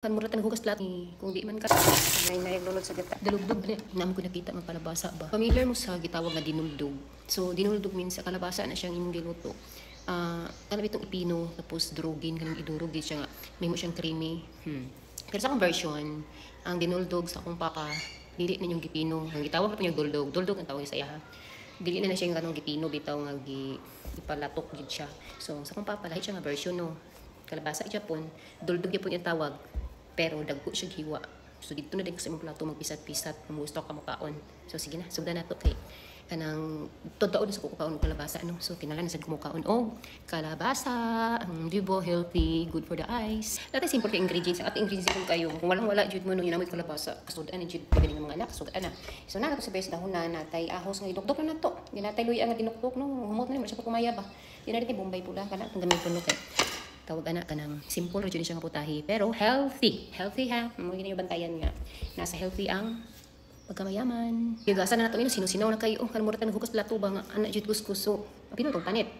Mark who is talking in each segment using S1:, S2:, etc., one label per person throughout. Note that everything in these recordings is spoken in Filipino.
S1: Kan mura tan hugas plato kung di man ka
S2: Nay naglulod sa gata.
S1: dalugdog na naman ko nakita ng kalabasa ba. Familiar mo sa gitawag nga dinuldog. So dinuldog means sa kalabasa na siyang imong giluto. Kanang itong ipino tapos durugin kanang idurog di siya nga may mo siyang creamy. Pero sa akong version, ang dinuldog sa akong papa dili na yung gipino. Ang gitawag pa yung duldog. Duldog ang tawag sa iya. Dili na siya yung kanang gipino bitaw nga ipalatok gid siya. So sa akong papa lahi siya nga version no. Kalabasa Japon, duldog gyapon yung tawag. Pero dagko siya hiwa. So dito na din ko sa imong plato magpisat-pisat, musto ka makaon. So sige na, sugdan nato kay kanang totoo sa kukaon kalabasa no. So kinahanglan na sad kumukaon og kalabasa, ang dibo healthy, good for the eyes. Dati simple kay ingredients, at ingredients kung kayo. Kung walang wala jud mo no inamoy kalabasa, kasudan ni jud pagani nga mga anak, sudan na. So na nato sa best dahon na natay ahos nga idukdok na nato. Di natay luya nga dinukdok no. Humot na ni siya kumaya ba. Di na din bombay pula kana kung gamay puno kay tawag ana kanang simple ra jud siya nga putahe pero healthy ha mo gini yung bantayan nga nasa healthy ang pagkamayaman gigasan na nato ino sino-sino na kayo kan mura tan hugas plato ba nga ana jud kuskuso pino tong tanit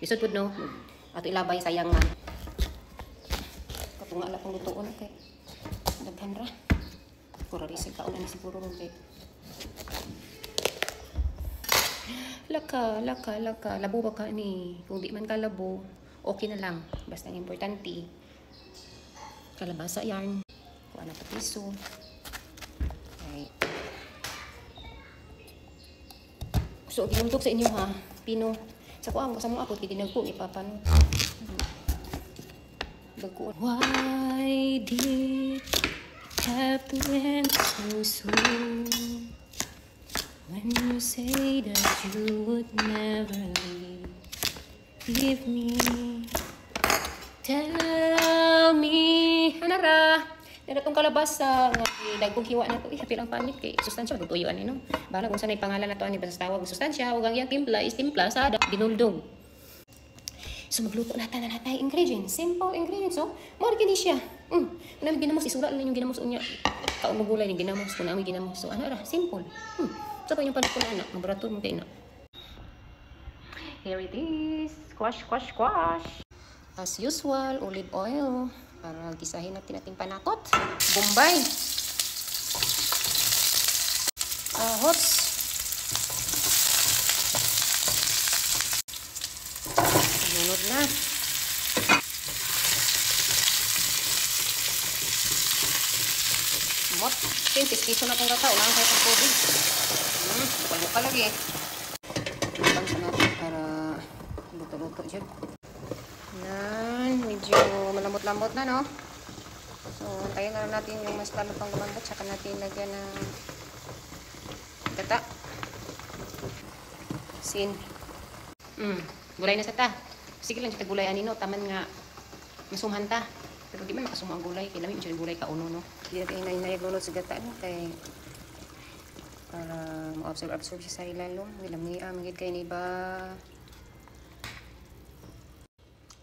S1: bisod pud no ato ilabay sayang nga katunga ala pang lutuon kay daghan ra puro risig kaon na siguro ron kay laka labo ba ka ni kung di man ka labo okay na lang. Basta ang importante, kalabasa yarn. Kuha na piso. Okay. So, ginundog sa inyo ha. Pino. Sa kuha, kasama ako, tinagpo, ipapano. Dagko. Why did it have to end so soon? When you say that you would never leave me, tell me, hanara, naratong kalabasa, nga dagkong hiwa na ito, pilang panit kay sustansya, magtutuyo ano, bahala kung saan ay pangalan na ito, basta tawag sustansya, huwag ang iyang timpla, is timpla sa dinuldog. So magluto natin na natin ingredients, simple ingredients, so, margini siya. Namin ginamos, isura lang yung ginamos unya, kaon mo gulay yung ginamos, kung namin ginamos, so ano ra, simple. So pa yung panit ko na anak, mabarato mo tayo na. Here it is. Squash. As usual, olive oil. Para gisahin natin ating panakot. Bombay. Ahots. Sunod na. Mot. 20 piso na itong kata. Ulang kayo itong tubig. Bukal lagi eh. Ibang sa natin para luto-luto dyan. Yan, medyo malambot-lambot na, no? So, tayo nga natin yung mas lalo pang lumambot. Saka natin lagyan ng gata. Sin. Gulay na sa ta. Sige lang, siya gulay anino. Taman nga, masumhan ta. Pero di man makasuma ang gulay. Kailangan yung gulay kauno, no? Hindi natin inaglulot sa gata, no? Kaya para ma-absorb siya sa ilalong. Milamia, magigit kayo ni ba?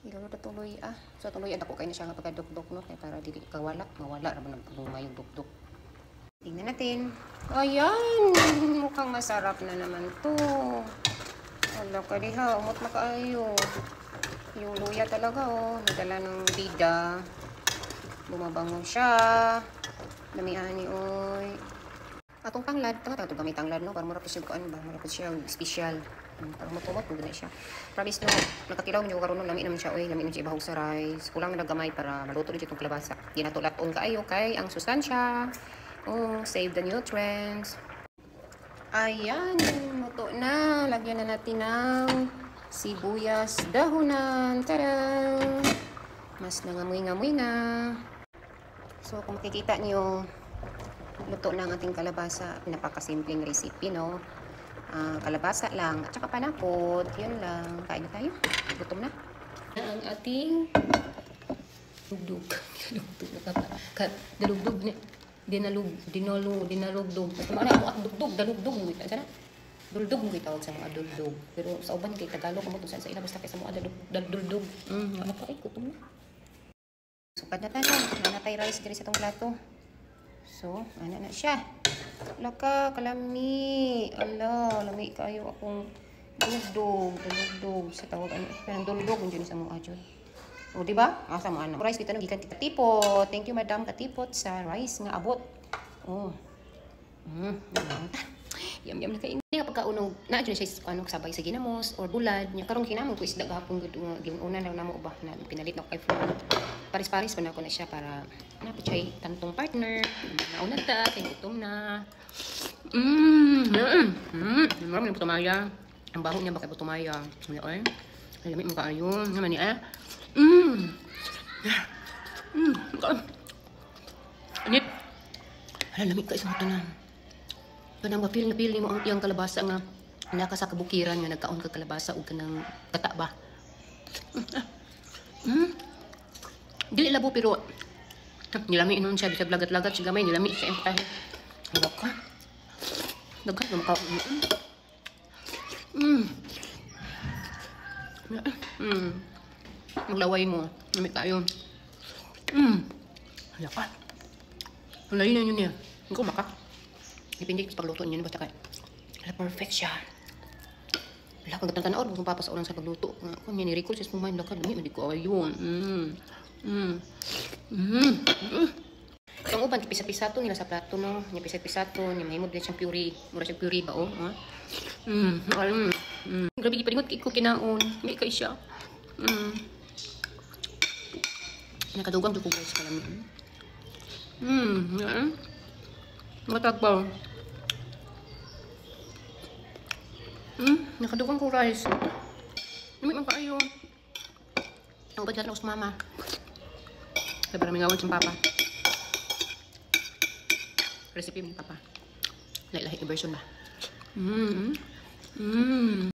S1: Ilulod na tuloy So tuloy ako kayo na siya nga pagkadukduk no. Kaya para di kawala. Mawala naman ang pagmuma yung dukduk. Tingnan natin. Ayan! Mukhang masarap na naman to. Wala ka diha. Umot na kaayo. Yung luya talaga Nadala ng bida. Bumabango siya. Damihan ni oy. Atong tanglad, tama ito gamay tanglad no, para mura po siya kuan ba, mura po siya special. Para matumot mo na siya. Promise no, nakatilaw niyo karon no, lami naman siya lami naman siya ibahog sa rice. Kulang na gamay para maluto rin itong kalabasa. Di na to laton kaayo kay ang sustansya. Save the nutrients. Ayan, luto na. Lagyan na natin ng sibuyas dahunan. Tada! Mas nangamoy-ngamoy na. So kung makikita niyo luto na ang ating kalabasa, napakasimpleng recipe, no? Kalabasa lang, at saka panakot, yun lang. Kain na tayo. Gutom na. Ang ating dugdug. Dalugdug na. Dinalugdug. Kumana ako at dugdug, dalugdug. Sana? Duldug mo tawag sa mga duldug. Pero sa uban kay Tagalog mo to sa ila basta kay sa mga duldug. Ano pa ay gutom na. Sukad na tayo. Nanatay rice diri sa itong plato. So, ano na siya. Laka, kalami. Ala, lami kayo akong dulugdog. Sa tawag, parang dulugdog. Hindi sa mga adyon.
S2: O, di ba? Asa mo ano? Rice kita nang gikan Katipot. Thank you, Madam Katipot, sa rice nga abot. Oh. Yum na kayo. Hindi nga pagkaunog, na-adyo na siya ano, sabay sa ginamos or bulad. Nya karong kinamon ko isda gahapon gud giuna na namo ba na pinalit na ko kay Flo. Paris-paris pa na ako na siya para napichay tantong partner. Nauna ta kay gutom na. Marami ng putumaya. Ang baho niya bakit putumaya. Ano ay? Ay lamig mo kaayo. Naman ni Anit. Hala lamig ka isang tanan. Kanang mapil na pili mo ang iyang kalabasa nga naka sa kabukiran nga nagkaon ka kalabasa ug kanang kata ba. Dili labo pero nilami inon siya bisag lagat-lagat siya gamay nilami sa emptahe. Hangap ka. Dagat na maka. Maglaway mo. Nami tayo. Hala ka. Hulayin na yun niya. Hindi ko maka. Dipindi sa pagluto niyo basta kay. Perfect siya. Wala kang tanaw kung papasaulan sa pagluto. Kung niya ni recall sa small mind lakad dumi ko ayun. Ang uban pisa-pisato nila sa plato no. Nya pisa-pisato nya mahimod din siyang puree. Mura siyang puree ba oh. Grabe gipalingot ko kinaon. May kay siya. Nakadugang ko guys kalami. Matagbaw. Nakadugang ko rice. Lumit man kaayo. Ang ubad natin ako sa mama. Kaya para mingawad siyang papa. Recipe ng papa. Lahi-lahi version ba?